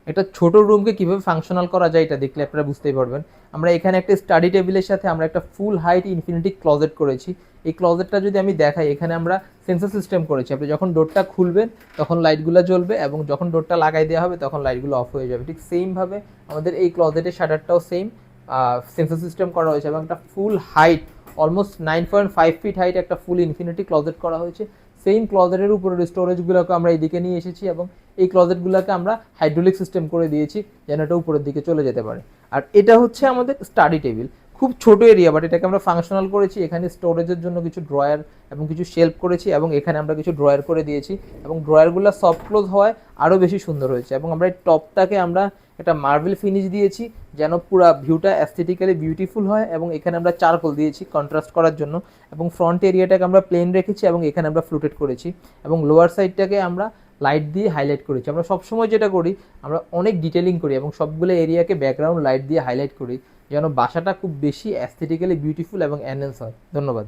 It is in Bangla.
একটা ছোট রুমকে কিভাবে ফাংশনাল করা যায় এটা দেখলে আপনারা বুঝতেই পারবেন। আমরা এখানে একটা স্টাডি টেবিলের সাথে আমরা একটা ফুল হাইট ইনফিনিটি ক্লোজেট করেছি। এই ক্লোজেটটা যদি আমি দেখাই, এখানে আমরা সেন্সর সিস্টেম করেছি। আপনি যখন ডোরটা খুলবেন তখন লাইটগুলো জ্বলবে এবং যখন ডোরটা লাগাই দেওয়া হবে তখন লাইটগুলো অফ হয়ে যাবে। ঠিক সেমভাবে আমাদের এই ক্লোজেটের শাটারটাও সেম সেন্সর সিস্টেম করা হয়েছে এবং একটা ফুল হাইট অলমোস্ট 9.5 ফিট হাইট একটা ফুল ইনফিনিটি ক্লোজেট করা হয়েছে। সেম ক্লোজেটের উপরের স্টোরেজগুলোকে আমরা এইদিকে নিয়ে এসেছি এবং এই ক্লোজেটগুলোকে আমরা হাইড্রোলিক সিস্টেম করে দিয়েছি যেন এটা উপরের দিকে চলে যেতে পারে। আর এটা হচ্ছে আমাদের স্টাডি টেবিল, খুব ছোট এরিয়া, বাট এটাকে আমরা ফাংশনাল করেছি। এখানে স্টোরেজের জন্য কিছু ড্রয়ার এবং কিছু শেলফ করেছি এবং এখানে আমরা কিছু ড্রয়ার করে দিয়েছি এবং ড্রয়ারগুলো সফট ক্লোজ হওয়ায় আরও বেশি সুন্দর হয়েছে। এবং আমরা এই টপটাকে আমরা একটা মার্বেল ফিনিশ দিয়েছি যেন পুরো ভিউটা অ্যাস্থেটিক্যালি বিউটিফুল হয় এবং এখানে আমরা চারকোল দিয়েছি কন্ট্রাস্ট করার জন্য এবং ফ্রন্ট এরিয়াটাকে আমরা প্লেন রেখেছি এবং এখানে আমরা ফ্লুটেড করেছি এবং লোয়ার সাইডটাকে আমরা লাইট দিয়ে হাইলাইট করেছি। আমরা সবসময় যেটা করি, আমরা অনেক ডিটেলিং করি এবং সবগুলো এরিয়াকে ব্যাকগ্রাউন্ড লাইট দিয়ে হাইলাইট করি যেন বাসাটা খুব বেশি অ্যাস্থেটিক্যালি বিউটিফুল এবং এনহ্যান্স হয়। ধন্যবাদ।